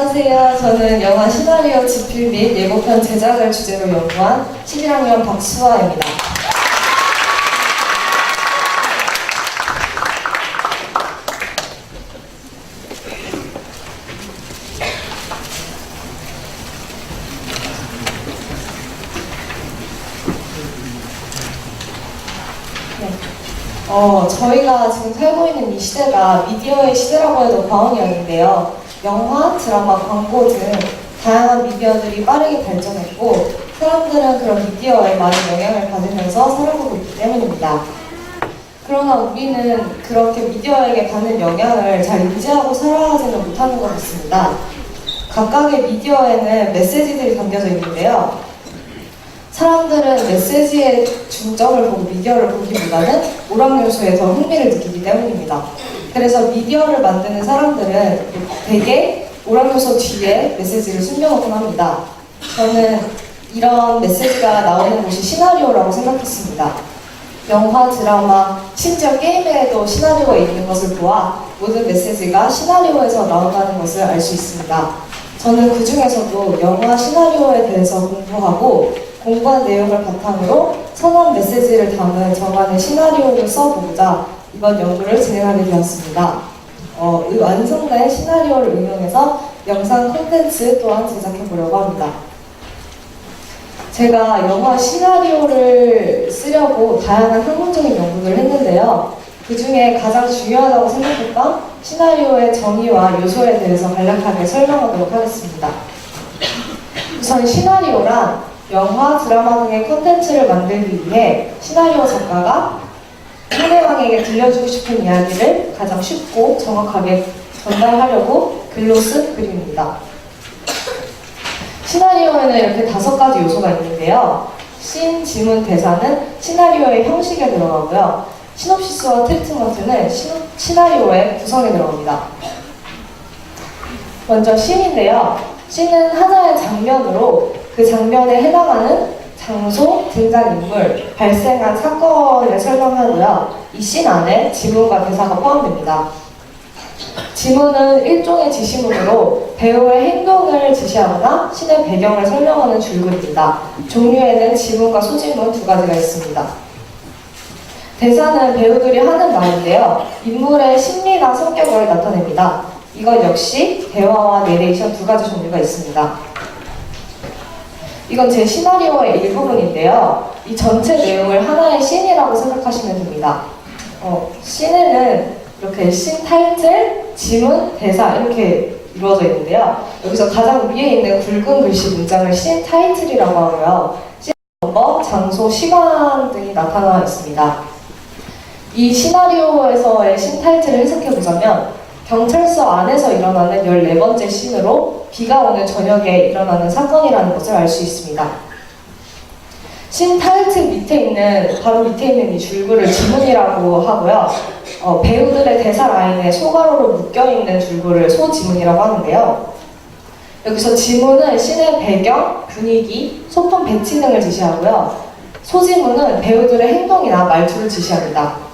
안녕하세요. 저는 영화 시나리오 집필 및 예고편 제작을 주제로 연구한 11학년 박수아입니다. 저희가 지금 살고 있는 이 시대가 미디어의 시대라고 해도 과언이 아닌데요. 영화, 드라마, 광고 등 다양한 미디어들이 빠르게 발전했고 사람들은 그런 미디어에 많은 영향을 받으면서 살아가고 있기 때문입니다. 그러나 우리는 그렇게 미디어에게 받는 영향을 잘 인지하고 살아가지는 못하는 것 같습니다. 각각의 미디어에는 메시지들이 담겨져 있는데요. 사람들은 메시지의 중점을 보고 미디어를 보기보다는 오락요소에 더 흥미를 느끼기 때문입니다. 그래서 미디어를 만드는 사람들은 대개 오락요소 뒤에 메시지를 숨겨놓곤 합니다. 저는 이런 메시지가 나오는 곳이 시나리오라고 생각했습니다. 영화, 드라마, 심지어 게임에도 시나리오가 있는 것을 보아 모든 메시지가 시나리오에서 나온다는 것을 알 수 있습니다. 저는 그 중에서도 영화 시나리오에 대해서 공부하고 공부한 내용을 바탕으로 선한 메시지를 담은 저만의 시나리오를 써보고자 이번 연구를 진행하게 되었습니다. 완성된 시나리오를 응용해서 영상 콘텐츠 또한 제작해보려고 합니다. 제가 영화 시나리오를 쓰려고 다양한 학문적인 연구를 했는데요. 그 중에 가장 중요하다고 생각했던 시나리오의 정의와 요소에 대해서 간략하게 설명하도록 하겠습니다. 우선 시나리오란 영화, 드라마 등의 콘텐츠를 만들기 위해 시나리오 작가가 상대방에게 들려주고 싶은 이야기를 가장 쉽고 정확하게 전달하려고 글로 쓴 글입니다. 시나리오에는 이렇게 5가지 요소가 있는데요. 씬, 지문, 대사는 시나리오의 형식에 들어가고요. 시놉시스와 트리트먼트는 시나리오의 구성에 들어갑니다. 먼저 씬인데요. 씬은 하나의 장면으로 그 장면에 해당하는 장소, 등장인물, 발생한 사건을 설명하고요. 이 씬 안에 지문과 대사가 포함됩니다. 지문은 일종의 지시문으로 배우의 행동을 지시하거나 씬의 배경을 설명하는 줄글입니다. 종류에는 지문과 소지문 2가지가 있습니다. 대사는 배우들이 하는 말인데요. 인물의 심리나 성격을 나타냅니다. 이것 역시 대화와 내레이션 2가지 종류가 있습니다. 이건 제 시나리오의 일부분인데요. 이 전체 내용을 하나의 씬이라고 생각하시면 됩니다. 씬에는 이렇게 씬 타이틀, 지문, 대사 이렇게 이루어져 있는데요. 여기서 가장 위에 있는 굵은 글씨 문장을 씬 타이틀이라고 하고요. 씬 넘버, 장소, 시간 등이 나타나 있습니다. 이 시나리오에서의 씬 타이틀을 해석해보자면 경찰서 안에서 일어나는 14번째 씬으로 비가 오는 저녁에 일어나는 사건이라는 것을 알 수 있습니다. 씬 타이틀 바로 밑에 있는 이 줄글을 지문이라고 하고요. 배우들의 대사 라인에 소가로로 묶여있는 줄글을 소지문이라고 하는데요. 여기서 지문은 씬의 배경, 분위기, 소품 배치 등을 지시하고요. 소지문은 배우들의 행동이나 말투를 지시합니다.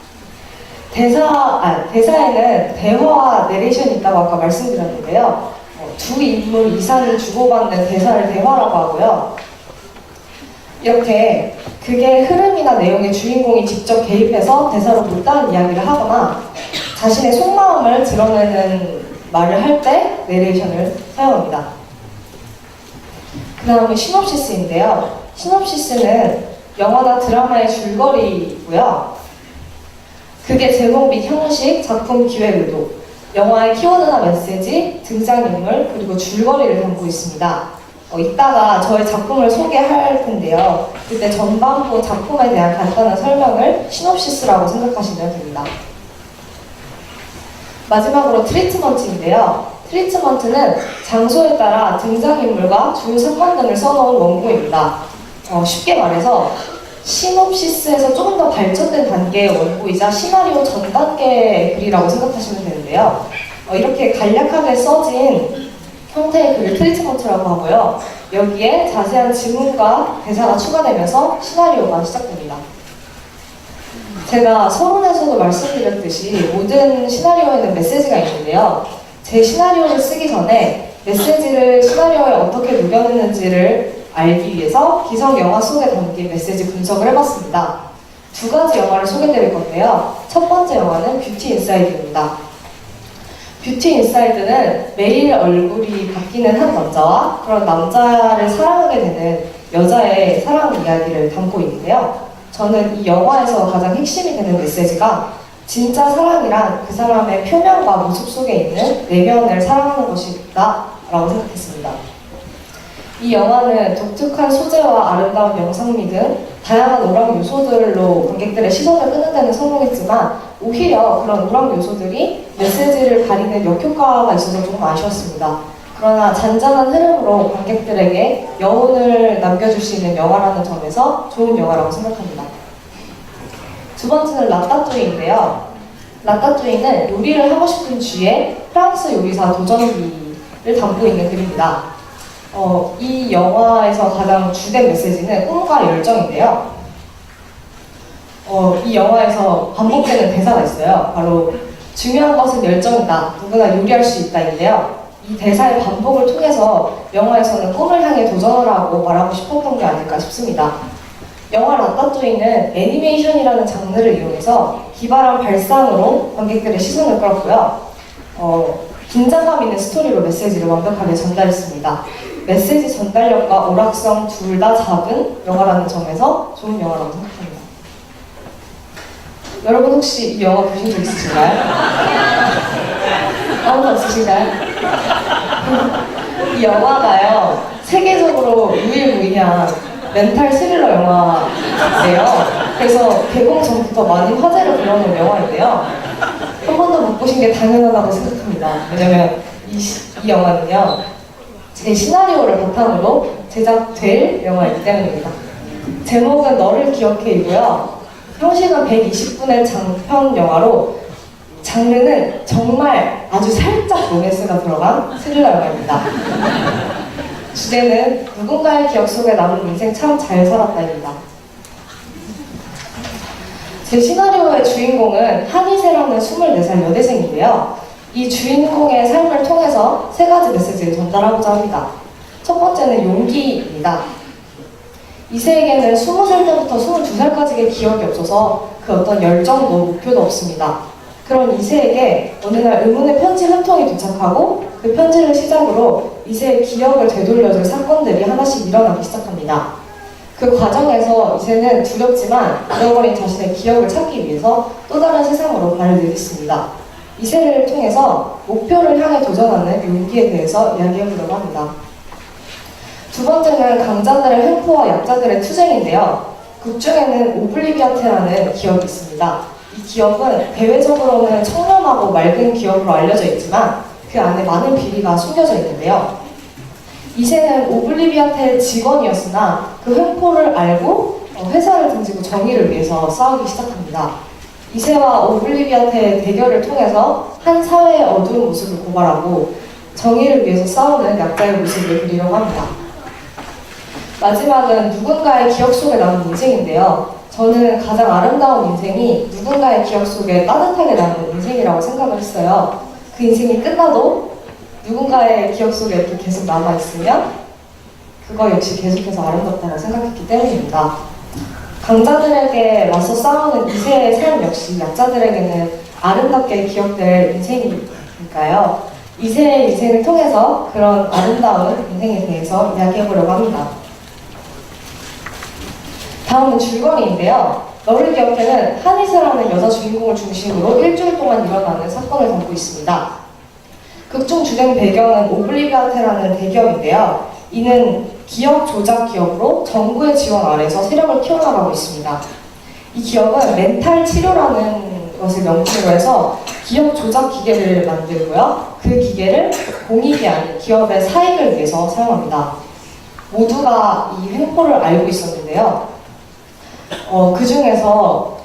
대사에는 대화와 내레이션이 있다고 아까 말씀드렸는데요. 두 인물 이상이 주고받는 대사를 대화라고 하고요. 이렇게 그게 흐름이나 내용의 주인공이 직접 개입해서 대사로 못다한 이야기를 하거나 자신의 속마음을 드러내는 말을 할 때 내레이션을 사용합니다. 그 다음은 시놉시스인데요. 시놉시스는 영화나 드라마의 줄거리이고요. 그게 제목 및 형식, 작품 기획 의도, 영화의 키워드나 메시지, 등장인물, 그리고 줄거리를 담고 있습니다. 이따가 저의 작품을 소개할 텐데요. 그때 전반부 작품에 대한 간단한 설명을 시놉시스라고 생각하시면 됩니다. 마지막으로 트리트먼트인데요. 트리트먼트는 장소에 따라 등장인물과 주요 사건 등을 써놓은 원고입니다. 쉽게 말해서 시놉시스에서 조금 더 발전된 단계의 원고이자 시나리오 전 단계의 글이라고 생각하시면 되는데요. 이렇게 간략하게 써진 형태의 글을 트리트먼트라고 하고요. 여기에 자세한 지문과 대사가 추가되면서 시나리오가 시작됩니다. 제가 서론에서도 말씀드렸듯이 모든 시나리오에는 메시지가 있는데요. 제 시나리오를 쓰기 전에 메시지를 시나리오에 어떻게 녹여냈는지를 알기 위해서 기성 영화 속에 담긴 메시지 분석을 해봤습니다. 두 가지 영화를 소개드릴 건데요. 첫 번째 영화는 뷰티 인사이드입니다. 뷰티 인사이드는 매일 얼굴이 바뀌는 한 남자와 그런 남자를 사랑하게 되는 여자의 사랑 이야기를 담고 있는데요. 저는 이 영화에서 가장 핵심이 되는 메시지가 진짜 사랑이란 그 사람의 표면과 모습 속에 있는 내면을 사랑하는 것이다 라고 생각했습니다. 이 영화는 독특한 소재와 아름다운 영상미 등 다양한 오락 요소들로 관객들의 시선을 끄는 데는 성공했지만 오히려 그런 오락 요소들이 메시지를 가리는 역효과가 있어서 조금 아쉬웠습니다. 그러나 잔잔한 흐름으로 관객들에게 여운을 남겨줄 수 있는 영화라는 점에서 좋은 영화라고 생각합니다. 두 번째는 라따뚜이인데요. 라따뚜이는 요리를 하고 싶은 쥐의 프랑스 요리사 도전기를 담고 있는 글입니다. 이 영화에서 가장 주된 메시지는 꿈과 열정인데요. 이 영화에서 반복되는 대사가 있어요. 바로 중요한 것은 열정이다. 누구나 요리할 수 있다인데요. 이 대사의 반복을 통해서 영화에서는 꿈을 향해 도전하라고 말하고 싶었던 게 아닐까 싶습니다. 영화 라따뚜이는 애니메이션이라는 장르를 이용해서 기발한 발상으로 관객들의 시선을 끌었고요. 긴장감 있는 스토리로 메시지를 완벽하게 전달했습니다. 메시지 전달력과 오락성 둘 다 잡은 영화라는 점에서 좋은 영화라고 생각합니다. 여러분 혹시 이 영화 보신 적 있으신가요? 아무도 없으신가요? 이 영화가요, 세계적으로 유일무이한 멘탈 스릴러 영화예요. 그래서 개봉 전부터 많이 화제를 불러놓은 영화인데요. 한 번도 못 보신 게 당연하다고 생각합니다. 왜냐면 이 영화는요, 제 시나리오를 바탕으로 제작될 영화이기 때문입니다. 제목은 너를 기억해이고요. 형식은 120분의 장편 영화로 장르는 정말 아주 살짝 로맨스가 들어간 스릴러 영화입니다. 주제는 누군가의 기억 속에 남은 인생 참 잘 살았다입니다. 제 시나리오의 주인공은 한이세라는 24살 여대생인데요. 이 주인공의 삶을 통해서 세 가지 메시지를 전달하고자 합니다. 첫 번째는 용기입니다. 이세에게는 20살 때부터 22살까지의 기억이 없어서 그 어떤 열정도 목표도 없습니다. 그런 이세에게 어느 날 의문의 편지 한 통이 도착하고 그 편지를 시작으로 이세의 기억을 되돌려줄 사건들이 하나씩 일어나기 시작합니다. 그 과정에서 이세는 두렵지만 잃어버린 자신의 기억을 찾기 위해서 또 다른 세상으로 발을 내딛습니다. 이세를 통해서 목표를 향해 도전하는 용기에 대해서 이야기해보려고 합니다. 두 번째는 강자들의 횡포와 약자들의 투쟁인데요. 극 중에는 오블리비아테라는 기업이 있습니다. 이 기업은 대외적으로는 청렴하고 맑은 기업으로 알려져 있지만 그 안에 많은 비리가 숨겨져 있는데요. 이세는 오블리비아테의 직원이었으나 그 횡포를 알고 회사를 등지고 정의를 위해서 싸우기 시작합니다. 이세와 오블리비아테의 대결을 통해서 한 사회의 어두운 모습을 고발하고 정의를 위해서 싸우는 약자의 모습을 그리려고 합니다. 마지막은 누군가의 기억 속에 남은 인생인데요. 저는 가장 아름다운 인생이 누군가의 기억 속에 따뜻하게 남은 인생이라고 생각을 했어요. 그 인생이 끝나도 누군가의 기억 속에 이렇게 계속 남아있으면 그거 역시 계속해서 아름답다고 생각했기 때문입니다. 강자들에게 맞서 싸우는 이세의 삶 역시 약자들에게는 아름답게 기억될 인생이니까요. 이세의 인생을 통해서 그런 아름다운 인생에 대해서 이야기해보려고 합니다. 다음은 줄거리인데요. 너를 기억해는 한이세라는 여자 주인공을 중심으로 일주일 동안 일어나는 사건을 담고 있습니다. 극중 주된 배경은 오블리비아테라는 대기업인데요. 이는 기업 조작 기업으로 정부의 지원 아래서 세력을 키워나가고 있습니다. 이 기업은 멘탈 치료라는 것을 명분으로 해서 기업 조작 기계를 만들고요. 그 기계를 공익이 아닌 기업의 사익을 위해서 사용합니다. 모두가 이 횡포를 알고 있었는데요. 그 중에서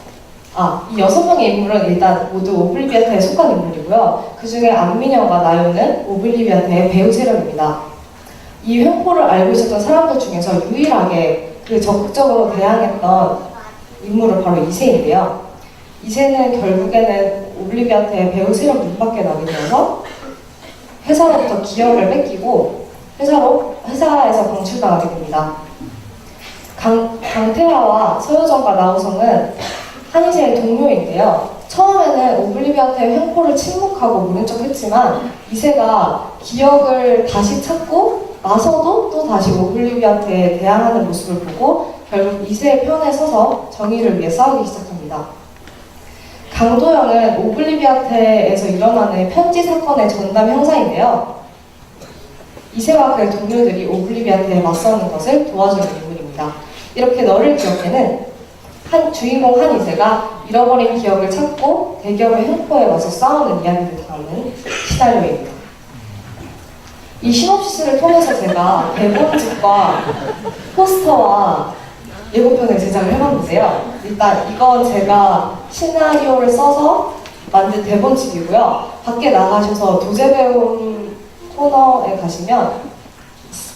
이 6명의 인물은 일단 모두 오블리비아테에 속한 인물이고요. 그 중에 안민영과 나요는 오블리비아테의 배우 세력입니다. 이 횡포를 알고 있었던 사람들 중에서 유일하게 그 적극적으로 대항했던 인물은 바로 이세인데요. 이세는 결국에는 오블리비아테의 배우 세력 눈밖에 나게 되어서 회사로부터 기억을 뺏기고 회사에서 방출당하게 됩니다. 강태하와 서효정과 나우성은 한희재의 동료인데요. 처음에는 오블리비아테의 횡포를 침묵하고 모른 척 했지만 이세가 기억을 다시 찾고 나서도 또 다시 오블리비아테에 대항하는 모습을 보고 결국 이세의 편에 서서 정의를 위해 싸우기 시작합니다. 강도영은 오블리비아테에서 일어나는 편지 사건의 전담 형사인데요. 이세와 그의 동료들이 오블리비아테에 맞서는 것을 도와주는 인물입니다. 이렇게 너를 기억해는 주인공 한이세가 잃어버린 기억을 찾고 대기업의 횡포에 와서 싸우는 이야기를 담는 시나리오입니다. 이 시놉시스를 통해서 제가 대본집과 포스터와 예고편을 제작을 해봤는데요. 일단 이건 제가 시나리오를 써서 만든 대본집이고요. 밖에 나가셔서 도제배움 코너에 가시면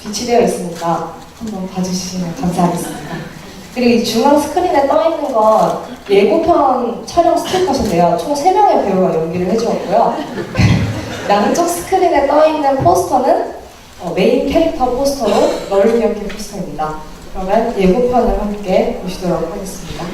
비치되어 있으니까 한번 봐주시면 감사하겠습니다. 그리고 이 중앙 스크린에 떠있는 건 예고편 촬영 스티커인데요. 총 3명의 배우가 연기를 해주었고요. 양쪽 스크린에 떠있는 포스터는 메인 캐릭터 포스터로 너를 기억해 포스터입니다. 그러면 예고편을 함께 보시도록 하겠습니다.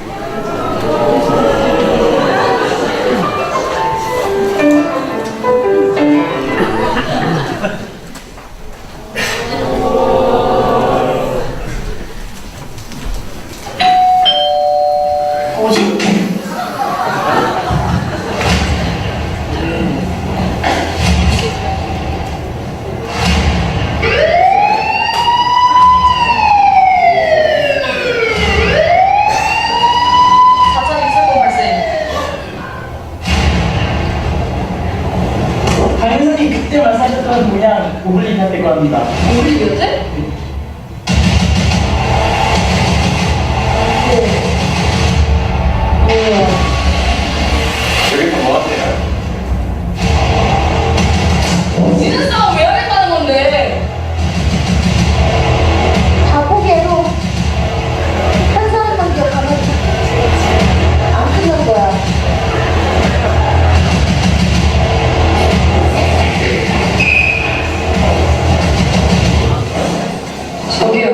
그때만 사셨던 모양 오블리비아테라고 합니다. 오블리비아테? 여기서 뭐 하세요? 지는 싸움 왜 하겠다는 건데? 다 포기해도 한 사람만 기억하면 안 끝난 거야. 저기요.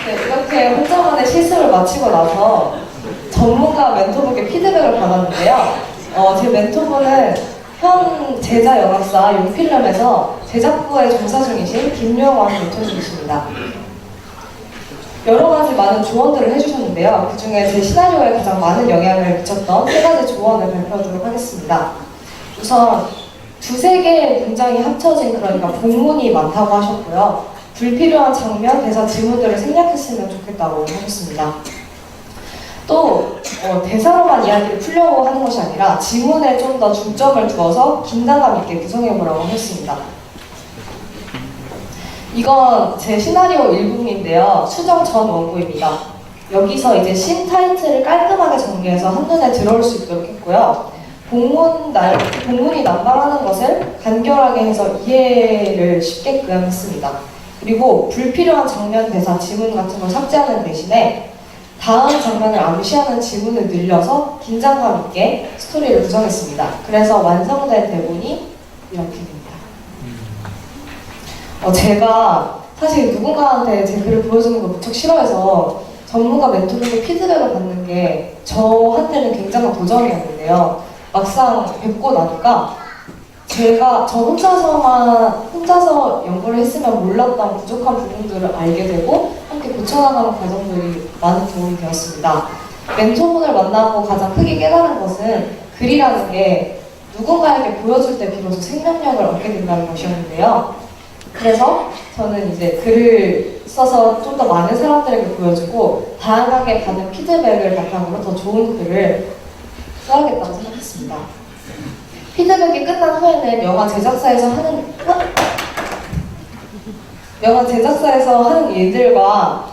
네, 이렇게 혼자만의 실습을 마치고 나서 전문가 멘토분께 피드백을 받았는데요. 제 멘토분은 현 제자 영화사 용필름에서 제작부에 종사 중이신 김영환 멘토님이십니다. 여러 가지 많은 조언들을 해주셨는데요. 그 중에 제 시나리오에 가장 많은 영향을 미쳤던 3가지 조언을 발표하도록 하겠습니다. 우선 두세 개의 문장이 합쳐진 그러니까 복문이 많다고 하셨고요. 불필요한 장면, 대사, 지문들을 생략했으면 좋겠다고 하셨습니다. 또 대사로만 이야기를 풀려고 하는 것이 아니라 지문에 좀 더 중점을 두어서 긴장감 있게 구성해보라고 하셨습니다. 이건 제 시나리오 일부인데요. 수정 전 원고입니다. 여기서 이제 신 타이틀을 깔끔하게 정리해서 한눈에 들어올 수 있도록 했고요. 복문이 남발하는 것을 간결하게 해서 이해를 쉽게끔 했습니다. 그리고 불필요한 장면, 대사, 지문 같은 걸 삭제하는 대신에 다음 장면을 암시하는 지문을 늘려서 긴장감 있게 스토리를 구성했습니다. 그래서 완성된 대본이 이렇게 됩니다. 제가 사실 누군가한테 제 글을 보여주는 걸 무척 싫어해서 전문가 멘토님의 피드백을 받는 게 저한테는 굉장한 도전이었는데요. 막상 뵙고 나니까 저 혼자서 연구를 했으면 몰랐던 부족한 부분들을 알게 되고 함께 고쳐나가는 과정들이 많은 도움이 되었습니다. 멘토분을 만나고 가장 크게 깨달은 것은 글이라는 게 누군가에게 보여줄 때 비로소 생명력을 얻게 된다는 것이었는데요. 그래서 저는 이제 글을 써서 좀 더 많은 사람들에게 보여주고 다양하게 받은 피드백을 바탕으로 더 좋은 글을 써야겠다고 생각했습니다. 피드백이 끝난 후에는 영화 제작사에서 하는 일들과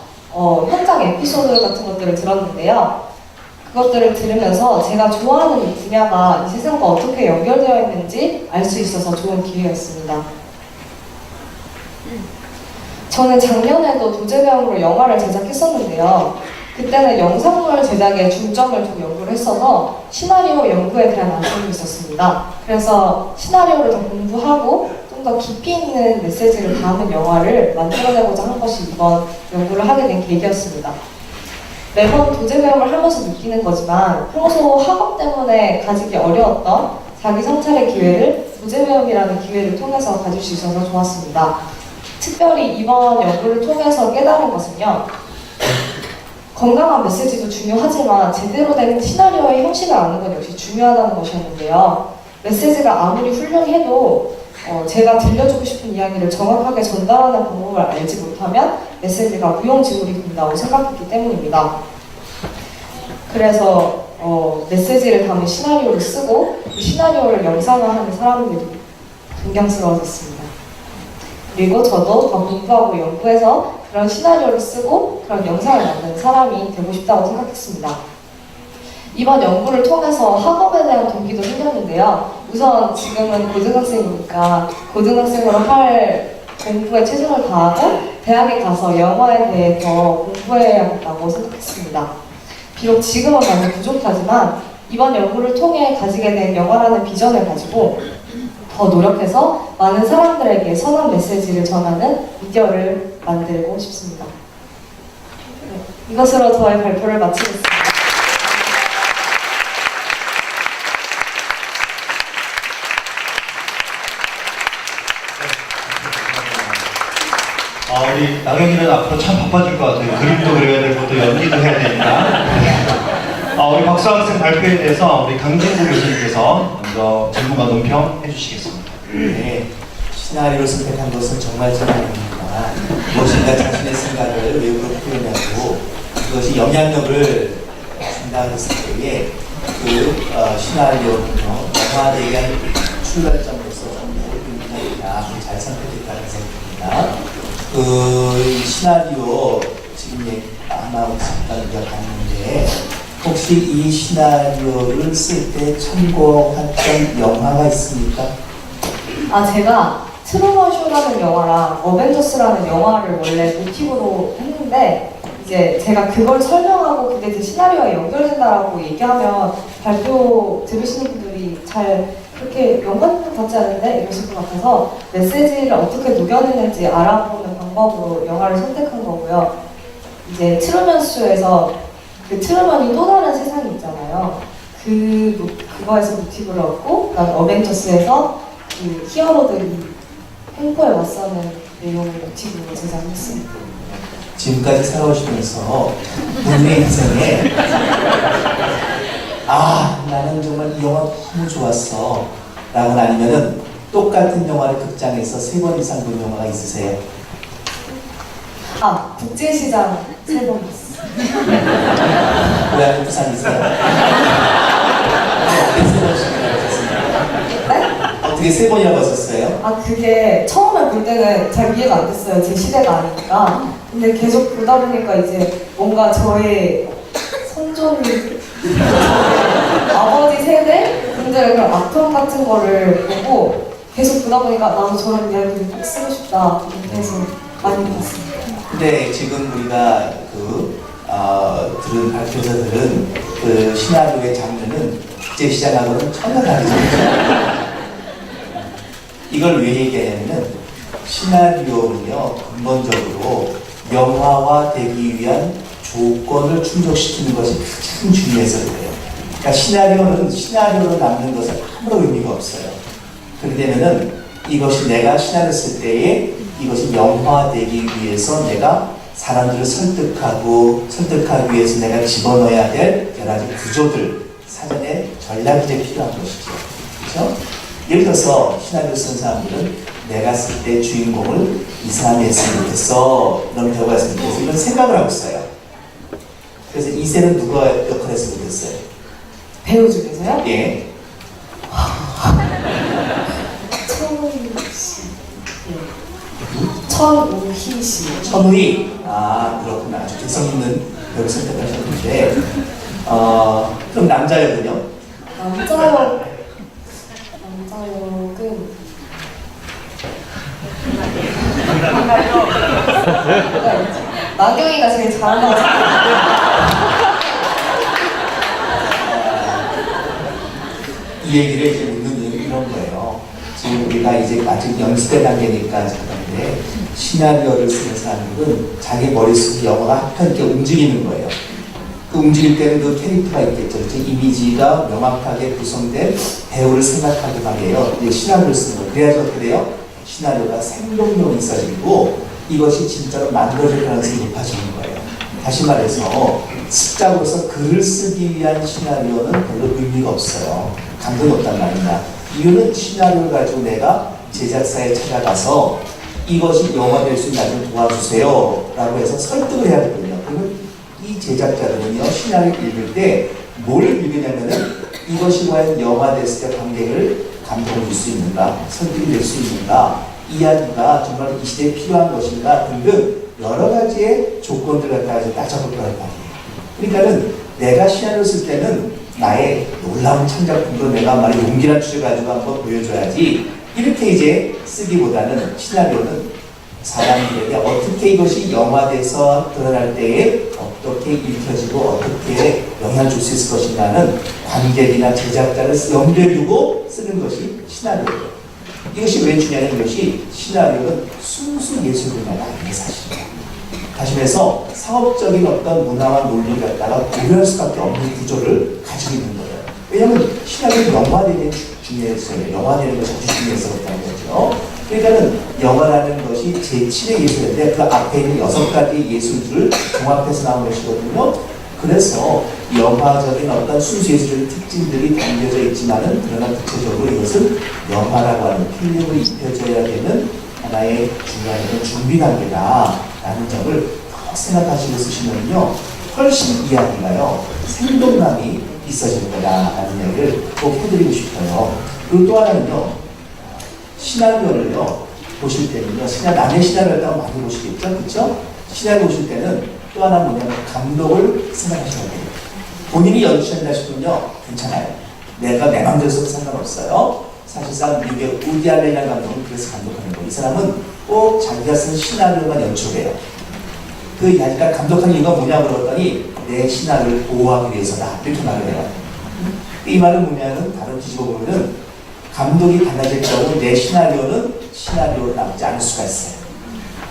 현장 에피소드 같은 것들을 들었는데요. 그것들을 들으면서 제가 좋아하는 이 분야가 이 세상과 어떻게 연결되어 있는지 알 수 있어서 좋은 기회였습니다. 저는 작년에도 도제배움으로 영화를 제작했었는데요. 그때는 영상물 제작에 중점을 두고 연구를 했어서 시나리오 연구에 대한 안목이 있었습니다. 그래서 시나리오를 더 공부하고 좀 더 깊이 있는 메시지를 담은 영화를 만들어내고자 한 것이 이번 연구를 하게 된 계기였습니다. 매번 도제배움을 하면서 느끼는 거지만 평소 학업 때문에 가지기 어려웠던 자기 성찰의 기회를 도제배움이라는 기회를 통해서 가질 수 있어서 좋았습니다. 특별히 이번 연구를 통해서 깨달은 것은요. 건강한 메시지도 중요하지만 제대로 된 시나리오의 형식을 아는 것 역시 중요하다는 것이었는데요. 메시지가 아무리 훌륭해도 제가 들려주고 싶은 이야기를 정확하게 전달하는 방법을 알지 못하면 메시지가 무용지물이 된다고 생각했기 때문입니다. 그래서 메시지를 담은 시나리오를 쓰고 그 시나리오를 영상화하는 사람들이 존경스러워졌습니다. 그리고 저도 더 공부하고 연구해서 그런 시나리오를 쓰고 그런 영상을 만드는 사람이 되고 싶다고 생각했습니다. 이번 연구를 통해서 학업에 대한 동기도 생겼는데요. 우선 지금은 고등학생이니까 고등학생으로 할 공부에 최선을 다하고 대학에 가서 영화에 대해 더 공부해야겠다고 생각했습니다. 비록 지금은 많이 부족하지만 이번 연구를 통해 가지게 된 영화라는 비전을 가지고 더 노력해서 많은 사람들에게 선한 메시지를 전하는 미디어를 만들고 싶습니다. 네, 이것으로 저의 발표를 마치겠습니다. 우리 나경이는 앞으로 참 바빠질 것 같아요. 그림도 그려야 되고 또 연기도 해야 되니까. 우리 박수 학생 발표에 대해서 우리 강진구 교수님께서 먼저 전문가 논평 해주시겠습니다. 네, 시나리오를 선택한 것은 정말 잘합니다. 무엇인가 자신의 생각을 외부로 표현하고 그것이 영향력을 준다 했을 때에 그 시나리오는요, 영화에 대한 출발점으로서 좀 의미가 잘 선택했다는 생각입니다. 그 시나리오 지금 아마 잠깐 우리가 봤는데 혹시 이 시나리오를 쓸 때 참고했던 영화가 있습니까? 제가 트루먼 쇼라는 영화랑 어벤져스라는 영화를 원래 모티브로 했는데 이제 제가 그걸 설명하고 그게 제 시나리오에 연결된다라고 얘기하면 발표 들으시는 분들이 잘 그렇게 연관 같지 않은데 이러실 것 같아서 메시지를 어떻게 녹여내는지 알아보는 방법으로 영화를 선택한 거고요. 이제 트루먼 쇼에서 그 트루먼이 또 다른 세상이 있잖아요. 그거에서 모티브를 얻고 그다음 어벤져스에서 그 히어로들이 횡포에 맞서는 내용을 모티브로 제작했습니다. 지금까지 살아오시면서 본인의 인생에 나는 정말 이 영화 너무 좋았어 라고 아니면은 똑같은 영화를 극장에서 3번 이상 본 영화가 있으세요? 국제시장 3번 봤어요. 고향이 부산이세요? 어떻게 3번이나 봤었어요? 그게 처음에 볼 때는 잘 이해가 안 됐어요. 제 시대가 아니니까. 근데 계속 보다 보니까 이제 뭔가 저의 손존, 아버지 세대 분들의 그런 아픔 같은 거를 보고 계속 보다 보니까 나도 저런 이야기를 꼭 쓰고 싶다. 이렇게 해서 많이 봤습니다. 근데 지금 우리가 들은 발표에서 들은 그 시나리오의 장르는 국제시장하고는 전혀 다르죠. 이걸 왜 얘기하냐면 시나리오는요 근본적으로 영화화 되기 위한 조건을 충족시키는 것이 가장 중요해서 그래요. 그러니까 시나리오로 남는 것은 아무런 의미가 없어요. 그렇게 되면은 이것이 내가 시나리오 쓸 때에 이것이 영화되기 위해서 내가 사람들을 설득하기 위해서 내가 집어넣어야 될 여러 가지 구조들, 사전에 전략이 필요한 것이죠. 그렇죠? 예를 들어서 시나리오 쓴 사람들은 내가 쓸 때 주인공을 이 사람이 했으면 좋겠어, 이런 배우가 했으면 좋겠어, 이런 생각을 하고 있어요. 그래서 이세는 누가 역할을 했으면 좋겠어요? 배우 중에서요? 예. 천우희 씨. 천우희. 아, 그렇구나. 아주 개성 있는 배우 선택하셨는데, 그럼 남자 역은요? 남자역은 나경이가 제일 잘한 것 같아요. 이 얘기를 이제 묻는 이유는 이런 거예요. 지금 우리가 이제 아직 연습의 단계니까 그런데 시나리오를 쓰는 사람들은 자기 머릿속에 영화가 한편께 움직이는 거예요. 그 움직일 때는 그 캐릭터가 있겠죠. 그 이미지가 명확하게 구성된 배우를 생각하게 말이에요. 이제 시나리오를 쓰는 거예요. 그래야지 어떻게 돼요? 시나리오가 생동력이 있어지고 이것이 진짜로 만들어질 가능성이 높아지는 거예요. 다시 말해서 습작으로서 글을 쓰기 위한 시나리오는 별로 의미가 없어요. 감동이 없단 말이냐. 이유는 시나리오를 가지고 내가 제작사에 찾아가서 이것이 영화 될 수 있는 날 도와주세요 라고 해서 설득을 해야 되거든요. 그러면 이 제작자들은요, 시나리오 읽을 때 뭘 읽느냐면은 이것이 과연 영화 됐을 때 관객을 감동을 줄 수 있는가, 설득이 될 수 있는가, 이야기가 정말 이 시대에 필요한 것인가 등등 여러 가지의 조건들 갖다가 따져볼 거란 말이에요. 그러니까는 내가 시나리오 쓸 때는 나의 놀라운 창작품도 내가 말이 용기란 주제 가지고 한번 보여줘야지, 이렇게 이제 쓰기보다는 시나리오는 사람들에게 어떻게 이것이 영화돼서 드러날 때에 어떻게 읽혀지고 어떻게 영향을 줄 수 있을 것인가는 관객이나 제작자를 염두에 두고 쓰는 것이 시나리오예요. 이것이 왜 중요한 것이 시나리오는 순수 예술분야가 아닌 사실이에요. 다시 말해서 사업적인 어떤 문화와 논리를 갖다가 고려할 수밖에 없는 구조를 가지고 있는 거예요. 왜냐하면 시나리오는 영화되는 중요해서요. 영화되는 것이 아주 중요해서 그렇다는 거죠. 그러니까는 영화라는 것이 제7의 예술인데 그 앞에 있는 6가지 예술들을 종합해서 나온 것이거든요. 그래서 영화적인 어떤 순수 예술의 특징들이 담겨져 있지만은 그러나 구체적으로 이것은 영화라고 하는 필름을 입혀져야 되는 하나의 중요한 준비 단계다라는 점을 생각하시고 쓰시면요 훨씬 이야기가요 생동감이 있어질 거다라는 얘기를 꼭 해드리고 싶어요. 그리고 또 하나는요 시나리오를요 보실 때는요 남의 시나리오를 많이 보시겠죠, 그렇죠? 시나리오 보실 때는 또 하나 뭐냐면 감독을 생각하셔야 돼요. 본인이 연출한다 싶으면요 괜찮아요. 내가 내 마음대로 써도 상관없어요. 사실상 미국의 우디 알렌이라는 감독은 그래서 감독하는 거예요. 이 사람은 꼭 자기가 쓴 시나리오만 연출해요. 그 자기가 감독한 이유가 뭐냐고 그러더니 내 시나리오를 보호하기 위해서다 이렇게 말을 해요. 이 말은 뭐냐면 다른 뒤집어 보면은 감독이 달라질 경우 내 시나리오는 시나리오로 남지 않을 수가 있어요.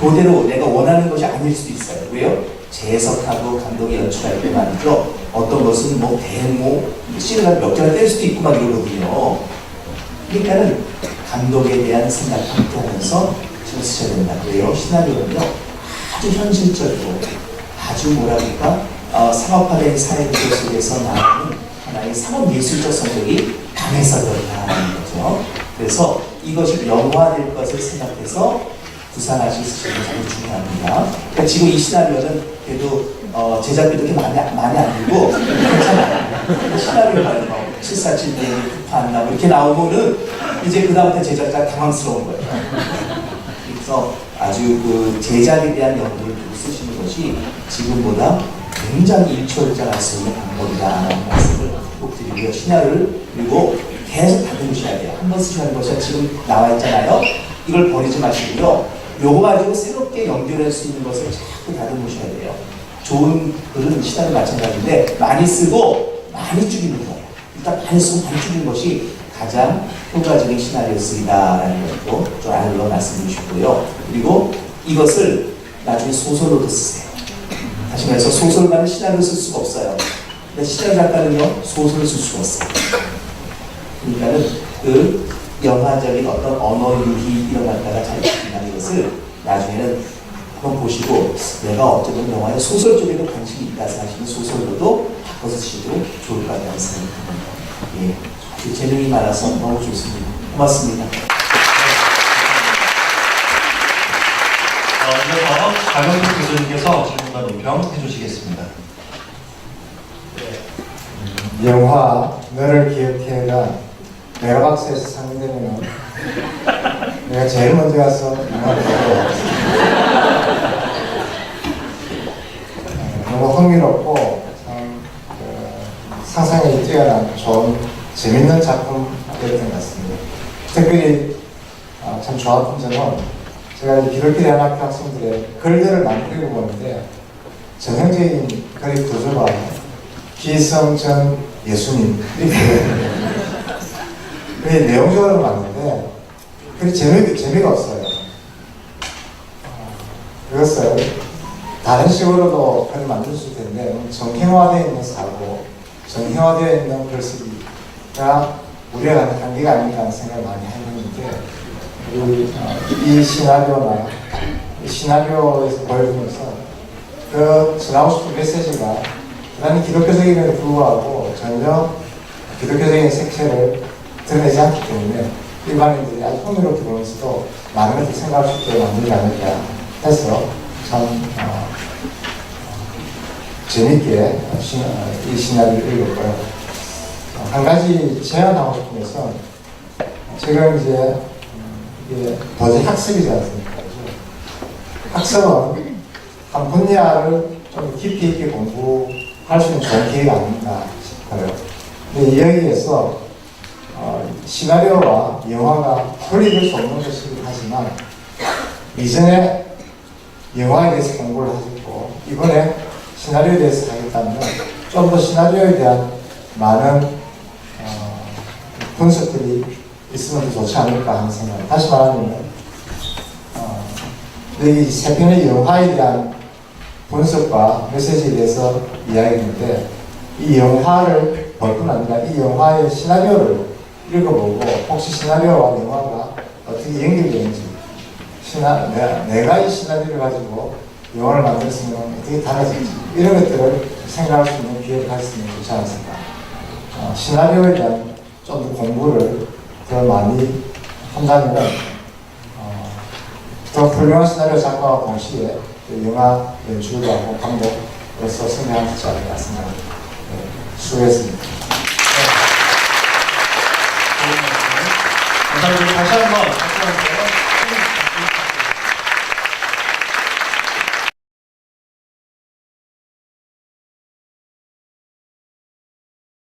그대로 내가 원하는 것이 아닐 수도 있어요. 왜요? 재해석하고 감독이 연출할 때 말이죠. 어떤 것은 뭐 대모, 씬을 몇 개나 뗄 수도 있고 막 이러거든요. 그러니까는 감독에 대한 생각 함께 하면서 잘 쓰셔야 된다. 그래요. 시나리오는요. 아주 현실적이고 아주 뭐랄까 상업화된 사회 구조 속에서 나오는 하나의 상업 예술적 성격이 강해서 그렇다는 거죠. 그래서 이것이 영화될 것을 생각해서 구상하시 쓰시는 게 아주 중요합니다. 그러니까 지금 이 시나리오는 그래도 제작비 그렇게 많이 안 들고 괜찮아요. 시나리오 말고 747년 급한 나고 이렇게 나오면은 이제 그 다음부터 제작자가 당황스러운 거예요. 그래서 아주 그 제작에 대한 연구를 두고 쓰시는 것이 지금보다 굉장히 일처리할 수 있는 방법이다라는 말씀을 꼭 드리고요. 시나리오를 그리고 계속 다듬으셔야 돼요. 한 번 쓰셔야 하는 것이 지금 나와 있잖아요. 이걸 버리지 마시고요. 요거 가지고 새롭게 연결할 수 있는 것을 자꾸 다듬으셔야 돼요. 좋은 글은 시나리오 마찬가지인데 많이 쓰고 많이 줄이는 거예요. 일단 많이 쓰고 많이 줄이는 것이 가장 효과적인 시나리오 쓰기다라는 것도 좀 알로 말씀드리고 싶고요. 그리고 이것을 나중에 소설로도 쓰세요. 다시 말해서 소설가는 시나리오 쓸 수가 없어요. 근데 시나리오 작가는요 소설을 쓸 수가 없어요. 그러니까는 그 영화적인 어떤 언어 유희 이런 것다가 잘 지킨다는 것을 나중에는 한번 보시고 내가 어쩌면 영화의 소설 쪽에도 관심이 있다 생각하시면 소설로도 바꿔서 쓰셔도 좋을 것 같다는 생각이 듭니다. 예, 아주 재능이 많아서 너무 좋습니다. 고맙습니다. 이어서 박영택 교수님께서 질문과 논평 해주시겠습니다. 영화 너를 기억해가 메가박스에서 상영되면 내가 제일 먼저 가서 영화를 보고 너무 흥미롭고 참 상상력이 뛰어난 좋은 재밌는 작품이었던 것 같습니다. 특별히 참 좋았던 점은 제가 이 기독교 대학교 학생들의 글들을 많이 읽어보는데 전형적인 글의 구조가 기성전 예수님 이렇게 그게 내용적으로 맞는데 그게 재미가 없어요. 그것을 다른 식으로도 글을 만들 수 있을 텐데 정형화되어 있는 사고, 정형화되어 있는 글쓰기가 우리가 갖는 한계가 아닌가 하는 생각을 많이 해봤는데 이 시나리오나 이 시나리오에서 보여주면서 그 전하고 싶은 메시지가 대단히 기독교적임에도 불구하고 전혀 기독교적인 색채를 드러내지 않기 때문에 일반인들이 아주 흥미롭게 보면서도 많은 것을 생각할 수 있게 만들지 않을까 해서 참 재밌게 이 시나리오를 읽었고요. 한 가지 제안하고 싶은 것은 지금 이제 이게 도저히 학습이지 않습니까? 학습은 한 분야를 좀 깊이 있게 공부할 수 있는 좋은 기회가 아닌가 싶어요. 근데 여기에서 시나리오와 영화가 분리될 수 없는 것이긴 하지만 이전에 영화에 대해서 공부를 하셨고 이번에 시나리오에 대해서 하겠다면 좀 더 시나리오에 대한 많은 분석들이 있으면 더 좋지 않을까 하는 생각. 다시 말하면 여기 세 편의 영화에 대한 분석과 메시지에 대해서 이야기했는데 이 영화를 볼 뿐 아니라 이 영화의 시나리오를 읽어보고 혹시 시나리오와 영화가 어떻게 연결되는지 내가 이 시나리오를 가지고 영화를 만들었으면 어떻게 달라질지 이런 것들을 생각할 수 있는 기회를 가졌으면 좋지 않습니까? 시나리오에 대한 좀 더 공부를 더 많이 한다면 더 훌륭한 시나리오 작가와 동시에 영화 연출도 하고 감독으로서 성장할 수 있지 않을까 생각합니다. 수고했습니다.